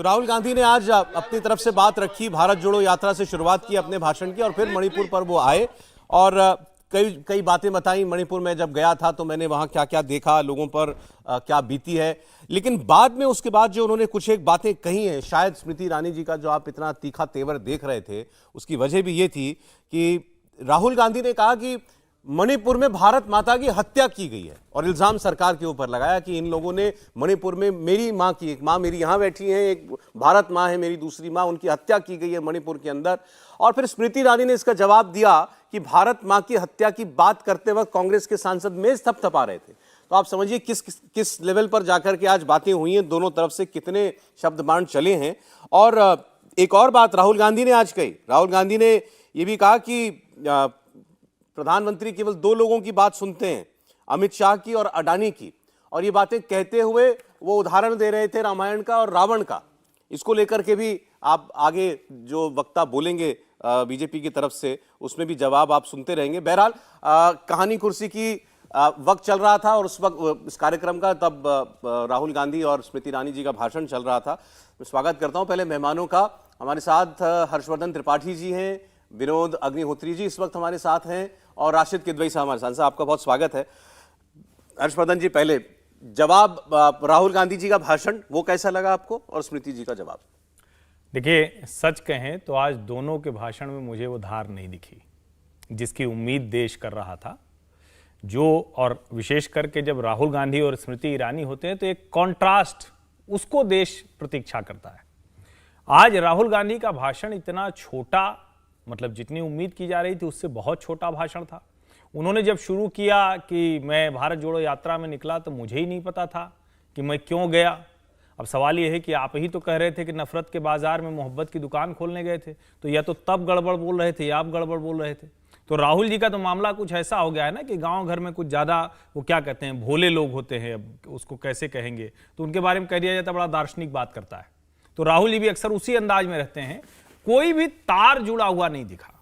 तो राहुल गांधी ने आज अपनी तरफ से बात रखी, भारत जोड़ो यात्रा से शुरुआत की अपने भाषण की और फिर मणिपुर पर वो आए और कई कई बातें बताई। मणिपुर में जब गया था तो मैंने वहां क्या क्या देखा, लोगों पर क्या बीती है। लेकिन बाद में उसके बाद जो उन्होंने कुछ एक बातें कही हैं, शायद स्मृति ईरानी जी का जो आप इतना तीखा तेवर देख रहे थे उसकी वजह भी ये थी कि राहुल गांधी ने कहा कि मणिपुर में भारत माता की हत्या की गई है और इल्जाम सरकार के ऊपर लगाया कि इन लोगों ने मणिपुर में मेरी मां की, एक मां मेरी यहां बैठी है, एक भारत मां है मेरी दूसरी मां, उनकी हत्या की गई है मणिपुर के अंदर। और फिर स्मृति ईरानी ने इसका जवाब दिया कि भारत मां की हत्या की बात करते वक्त कांग्रेस के सांसद मेज थपथपा रहे थे। तो आप समझिए किस लेवल पर जाकर के आज बातें हुई हैं, दोनों तरफ से कितने शब्द बाण चले हैं। और एक और बात राहुल गांधी ने आज कही, राहुल गांधी ने यह भी कहा कि प्रधानमंत्री केवल दो लोगों की बात सुनते हैं, अमित शाह की और अडानी की। और ये बातें कहते हुए वो उदाहरण दे रहे थे रामायण का और रावण का। इसको लेकर के भी आप आगे जो वक्ता बोलेंगे बीजेपी की तरफ से, उसमें भी जवाब आप सुनते रहेंगे। बहरहाल कहानी कुर्सी की वक्त चल रहा था और उस वक्त इस कार्यक्रम का, तब राहुल गांधी और स्मृति ईरानी जी का भाषण चल रहा था। मैं स्वागत करता हूं पहले मेहमानों का। हमारे साथ हर्षवर्धन त्रिपाठी जी हैं, विनोद अग्निहोत्री जी इस वक्त हमारे साथ हैं और राशिद किदवई साहब हमारे साथ। आपका बहुत स्वागत है। हर्षवर्धन जी, पहले जवाब, राहुल गांधी जी का भाषण वो कैसा लगा आपको और स्मृति जी का जवाब? देखिए, सच कहें तो आज दोनों के भाषण में मुझे वो धार नहीं दिखी जिसकी उम्मीद देश कर रहा था। और विशेष करके जब राहुल गांधी और स्मृति ईरानी होते हैं तो एक कॉन्ट्रास्ट उसको देश प्रतीक्षा करता है। आज राहुल गांधी का भाषण इतना छोटा, मतलब जितनी उम्मीद की जा रही थी उससे बहुत छोटा भाषण था। उन्होंने जब शुरू किया कि मैं भारत जोड़ो यात्रा में निकला तो मुझे ही नहीं पता था कि मैं क्यों गया। अब सवाल यह है कि आप ही तो कह रहे थे कि नफरत के बाजार में मोहब्बत की दुकान खोलने गए थे, तो या तो तब गड़बड़ बोल रहे थे या आप गड़बड़ बोल रहे थे। तो राहुल जी का तो मामला कुछ ऐसा हो गया है ना कि गांव घर में कुछ ज़्यादा वो क्या कहते हैं, भोले लोग होते हैं, अब उसको कैसे कहेंगे, तो उनके बारे में कह दिया जाता है बड़ा दार्शनिक बात करता है। तो राहुल जी भी अक्सर उसी अंदाज में रहते हैं। कोई भी तार जुड़ा हुआ नहीं दिखा।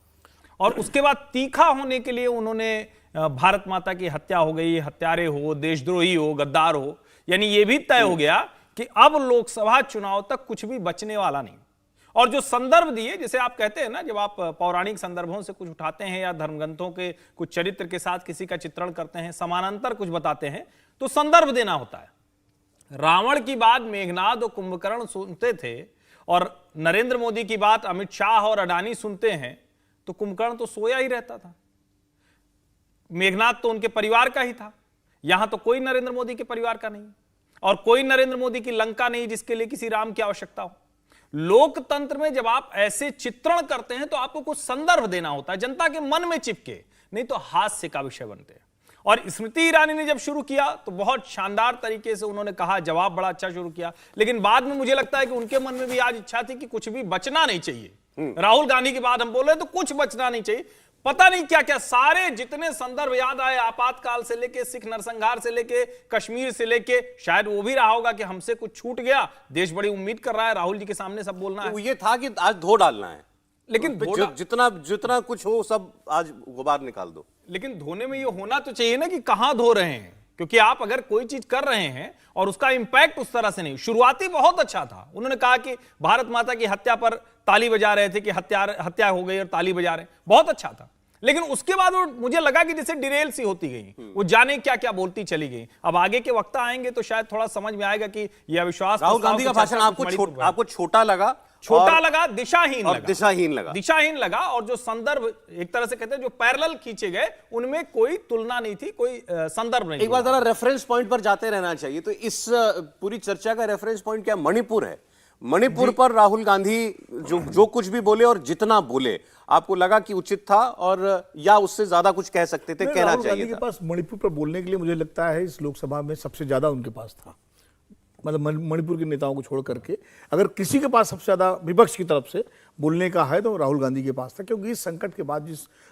और उसके बाद तीखा होने के लिए उन्होंने भारत माता की हत्या हो गई, हत्यारे हो, देशद्रोही हो, गद्दार हो, यानी यह भी तय हो गया कि अब लोकसभा चुनाव तक कुछ भी बचने वाला नहीं। और जो संदर्भ दिए, जैसे आप कहते हैं ना, जब आप पौराणिक संदर्भों से कुछ उठाते हैं या धर्मग्रंथों के कुछ चरित्र के साथ किसी का चित्रण करते हैं, समानांतर कुछ बताते हैं, तो संदर्भ देना होता है। रावण की बात मेघनाद और कुंभकर्ण सुनते थे और नरेंद्र मोदी की बात अमित शाह और अडानी सुनते हैं, तो कुंभकर्ण तो सोया ही रहता था। मेघनाद तो उनके परिवार का ही था। यहां तो कोई नरेंद्र मोदी के परिवार का नहीं और कोई नरेंद्र मोदी की लंका नहीं जिसके लिए किसी राम की आवश्यकता हो। लोकतंत्र में जब आप ऐसे चित्रण करते हैं तो आपको कुछ संदर्भ देना होता है, जनता के मन में चिपके, नहीं तो हास्य का विषय बनते हैं। और स्मृति ईरानी ने जब शुरू किया तो बहुत शानदार तरीके से उन्होंने कहा, जवाब बड़ा अच्छा शुरू किया। लेकिन बाद में मुझे लगता है कि उनके मन में भी आज इच्छा थी कि कुछ भी बचना नहीं चाहिए। राहुल गांधी की बात हम बोल रहे हैं तो कुछ बचना नहीं चाहिए। पता नहीं क्या क्या सारे जितने संदर्भ याद आए, आपातकाल से लेके सिख नरसंहार से लेके कश्मीर से लेके, शायद वो भी रहा होगा कि हमसे कुछ छूट गया, देश बड़ी उम्मीद कर रहा है, राहुल जी के सामने सब बोलना है। तो ये था कि आज धो डालना है, लेकिन जितना कुछ हो सब आज गुबार निकाल दो। लेकिन धोने में ये होना तो चाहिए ना कि कहां धो रहे हैं, क्योंकि आप अगर कोई चीज कर रहे हैं और उसका इंपैक्ट उस तरह से नहीं। शुरुआती बहुत अच्छा था, उन्होंने कहा कि भारत माता की हत्या पर ताली बजा रहे थे कि हत्या हो गई और ताली बजा रहे, बहुत अच्छा था। लेकिन उसके बाद वो मुझे लगा कि जैसे डिरेल सी होती गई, वो जाने क्या क्या बोलती चली गई। अब आगे के वक्ता आएंगे तो शायद थोड़ा समझ में आएगा कि यह अविश्वास। राहुल गांधी का भाषण आपको छोटा लगा? छोटा लगा, दिशाहीन लगा। और जो संदर्भ एक तरह से कहते हैं जो पैरेलल खींचे गए, उनमें कोई तुलना नहीं थी, कोई संदर्भ नहीं। एक बार जरा रेफरेंस पॉइंट पर जाते रहना चाहिए। तो इस पूरी चर्चा का रेफरेंस पॉइंट क्या मणिपुर है? मणिपुर पर राहुल गांधी जो कुछ भी बोले और जितना बोले, आपको लगा कि उचित था और या उससे ज्यादा कुछ कह सकते थे, कहना चाहिए था? के पास मणिपुर पर बोलने के लिए मुझे लगता है इस लोकसभा में सबसे ज्यादा उनके पास था। मतलब मणिपुर के नेताओं को छोड़ करके अगर किसी के पास सबसे ज्यादा विपक्ष की तरफ से बोलने का है तो राहुल गांधी के पास था। क्योंकि इस संकट के बाद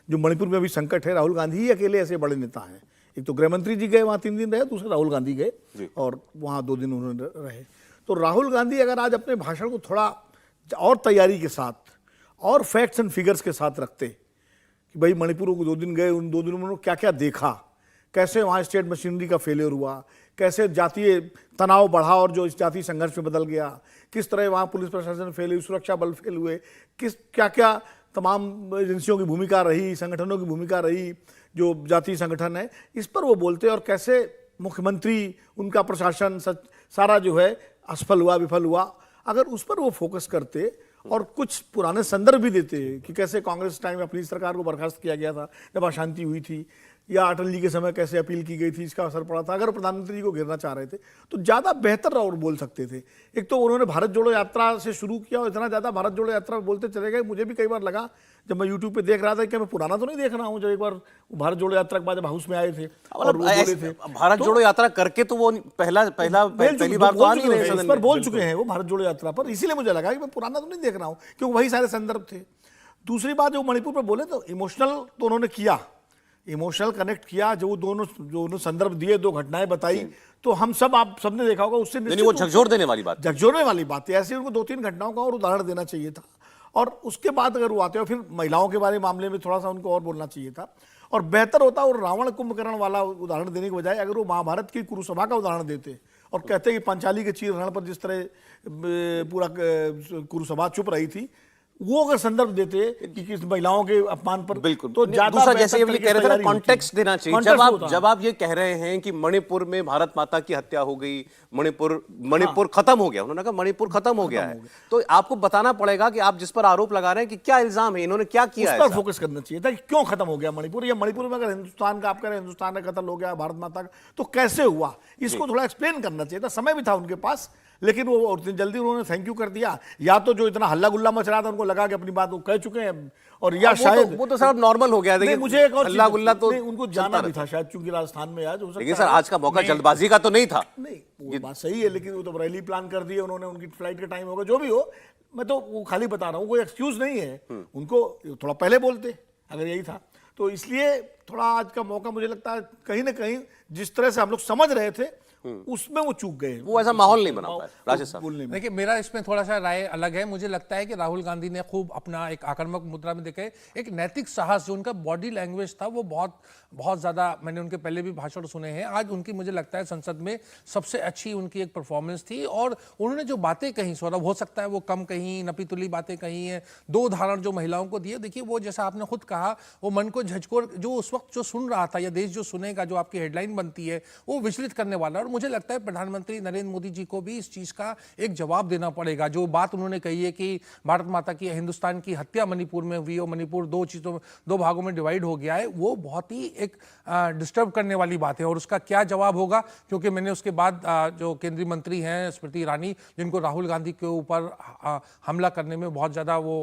जो मणिपुर में अभी संकट है, राहुल गांधी ही अकेले ऐसे बड़े नेता हैं। एक तो गृह मंत्री जी गए वहाँ 3 दिन रहे, दूसरे राहुल गांधी गए और वहाँ 2 दिन उन्होंने रहे। तो राहुल गांधी अगर आज अपने भाषण को थोड़ा और तैयारी के साथ और फैक्ट्स एंड फिगर्स के साथ रखते कि भाई मणिपुर को 2 दिन गए, उन 2 दिनों में उन्होंने क्या क्या देखा, कैसे वहाँ स्टेट मशीनरी का फेलियर हुआ, कैसे जातीय तनाव बढ़ा और जो इस जातीय संघर्ष में बदल गया, किस तरह वहाँ पुलिस प्रशासन फेल हुई, सुरक्षा बल फेल हुए, क्या क्या तमाम एजेंसियों की भूमिका रही, संगठनों की भूमिका रही जो जातीय संगठन है, इस पर वो बोलते और कैसे मुख्यमंत्री, उनका प्रशासन सारा जो है असफल हुआ, विफल हुआ। अगर उस पर वो फोकस करते और कुछ पुराने संदर्भ भी देते कि कैसे कांग्रेस टाइम में अपनी सरकार को बर्खास्त किया गया था जब अशांति हुई थी, या अटल जी के समय कैसे अपील की गई थी, इसका असर पड़ा था, अगर प्रधानमंत्री जी को घेरना चाह रहे थे तो ज़्यादा बेहतर और बोल सकते थे। एक तो उन्होंने भारत जोड़ो यात्रा से शुरू किया और इतना ज़्यादा भारत जोड़ो यात्रा बोलते चले गए, मुझे भी कई बार लगा जब मैं यूट्यूब पे देख रहा था कि मैं पुराना तो नहीं देख रहा हूँ, जब एक बार भारत जोड़ो यात्रा के बाद जब हाउस में आए थे और वो बोले थे भारत जोड़ो यात्रा करके तो वो पहली बार तो आ नहीं रहे इस पर बोल चुके हैं वो भारत जोड़ो यात्रा पर, इसीलिए मुझे लगा कि मैं पुराना तो नहीं देख रहा हूँ क्योंकि वही सारे संदर्भ थे। दूसरी बात जो मणिपुर पर बोले तो इमोशनल तो उन्होंने किया, इमोशनल कनेक्ट किया, जो दोनों संदर्भ दिए, दो घटनाएं बताई, तो हम सब, आप सबने देखा होगा उससे वो झकझोर देने वाली बात, झकझोरने वाली बात है। ऐसे उनको 2-3 घटनाओं का और उदाहरण देना चाहिए था और उसके बाद अगर वो आते हो फिर महिलाओं के बारे मामले में थोड़ा सा उनको और बोलना चाहिए था और बेहतर होता। और रावण कुंभकर्ण वाला उदाहरण देने के बजाय अगर वो महाभारत की कुरुसभा का उदाहरण देते और कहते कि पंचाली के चीर रण पर जिस तरह पूरा कुरुसभा चुप रही थी, वो अगर संदर्भ देते कि किस महिलाओं के अपमान पर, बिल्कुल तो दूसरा जैसे ये कह रहे थे कॉन्टेक्स्ट देना चाहिए। जब आप ये कह रहे हैं कि मणिपुर में भारत माता की हत्या हो गई, मणिपुर खत्म हो गया, उन्होंने कहा मणिपुर खत्म हो गया है, तो आपको बताना पड़ेगा कि आप जिस पर आरोप लगा रहे हैं कि क्या इल्जाम है, इन्होंने क्या किया है, उस पर फोकस करना चाहिए था कि क्यों खत्म हो गया मणिपुर, या मणिपुर में अगर हिंदुस्तान का आप कह रहे हैं हिंदुस्तान का कत्ल हो गया भारत माता का, तो कैसे हुआ, इसको थोड़ा एक्सप्लेन करना चाहिए था। समय भी था उनके पास, लेकिन वो उतनी जल्दी उन्होंने थैंक यू कर दिया, या तो जो इतना हल्ला गुल्ला मच रहा था उनको लगा कि अपनी बात वो कह चुके हैं, और या शायद वो तो सब नॉर्मल हो गया। देखिए मुझे एक और हल्ला गुल्ला तो उनको जाना भी था शायद, चूंकि राजस्थान में आज हो सकता है। लेकिन सर आज का मौका जल्दबाजी का तो नहीं था। नहीं, वो बात सही है, लेकिन वो तो रैली प्लान कर दी उन्होंने, उनकी फ्लाइट का टाइम होगा, जो भी हो, मैं तो वो खाली बता रहा हूँ, कोई एक्सक्यूज नहीं है, उनको थोड़ा पहले बोलते अगर यही था। तो इसलिए थोड़ा आज का मौका मुझे लगता है कहीं ना कहीं जिस तरह से हम लोग समझ रहे थे उसमें वो चूक गए, वो ऐसा माहौल नहीं बना पाया। राजेश साहब देखिए, मेरा इसमें थोड़ा सा राय अलग है। मुझे लगता है कि राहुल गांधी ने खूब अपना एक आक्रामक मुद्रा में देखे, एक नैतिक साहस, जो उनका बॉडी लैंग्वेज था वो बहुत ज्यादा, मैंने उनके पहले भी भाषण सुने हैं, आज उनकी मुझे लगता है संसद में सबसे अच्छी उनकी एक परफॉर्मेंस थी। और उन्होंने जो बातें कही, सौरभ, हो सकता है वो कम कहीं नपीतुली बातें कही हैं, 2 उदाहरण जो महिलाओं को दिए, देखिए वो जैसा आपने खुद कहा, वो मन को झकझोर, जो उस वक्त जो सुन रहा था या देश जो सुनेगा, जो आपकी हेडलाइन बनती है, वो विचलित करने वाला। और मुझे लगता है प्रधानमंत्री नरेंद्र मोदी जी को भी इस चीज का एक जवाब देना पड़ेगा। जो बात उन्होंने कही है कि भारत माता की, हिंदुस्तान की हत्या मणिपुर में हुई और मणिपुर 2 भागों में डिवाइड हो गया है, वो बहुत ही एक डिस्टर्ब करने वाली बात है। और उसका क्या जवाब होगा, क्योंकि मैंने उसके बाद जो केंद्रीय मंत्री हैं स्मृति ईरानी, जिनको राहुल गांधी के ऊपर हमला करने में बहुत ज्यादा वो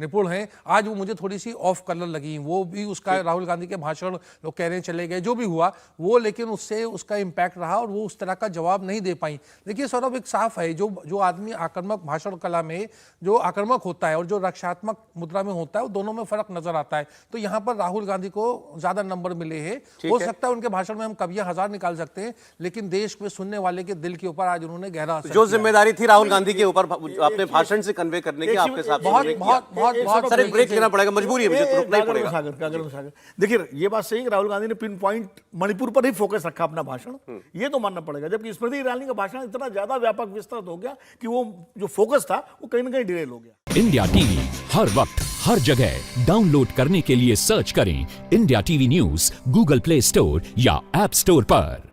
निपुण हैं, आज वो मुझे थोड़ी सी ऑफ कलर लगी। वो भी उसका राहुल गांधी के भाषण लोग कहने चले गए, जो भी हुआ वो, लेकिन उससे उसका इम्पैक्ट रहा और वो उस तरह का जवाब नहीं दे पाई। देखिए सौरभ, एक साफ है, जो आदमी आक्रामक भाषण कला में जो आक्रामक होता है और जो रक्षात्मक मुद्रा में होता है, वो दोनों में फर्क नजर आता है। तो यहाँ पर राहुल गांधी को ज्यादा नंबर मिले हैं। हो सकता है उनके भाषण में हम कवियां 1000 निकाल सकते हैं, लेकिन देश में सुनने वाले के दिल के ऊपर आज उन्होंने गहरा असर जो जिम्मेदारी थी राहुल गांधी के ऊपर अपने भाषण से कन्वे करने की, आपके साथ बहुत सर ब्रेक लेना पड़ेगा, मजबूरी है, मुझे रुकना ही पड़ेगा। देखिए ये बात सही है, राहुल गांधी ने पिन पॉइंट मणिपुर पर ही फोकस रखा अपना भाषण, ये तो मानना पड़ेगा। जबकि स्मृति ईरानी का भाषण इतना ज्यादा व्यापक विस्तृत हो गया कि वो जो फोकस था वो कहीं ना कहीं डिरेल हो गया। इंडिया टीवी हर वक्त हर जगह डाउनलोड करने के लिए सर्च करें India TV news Google play store या ऐप स्टोर पर।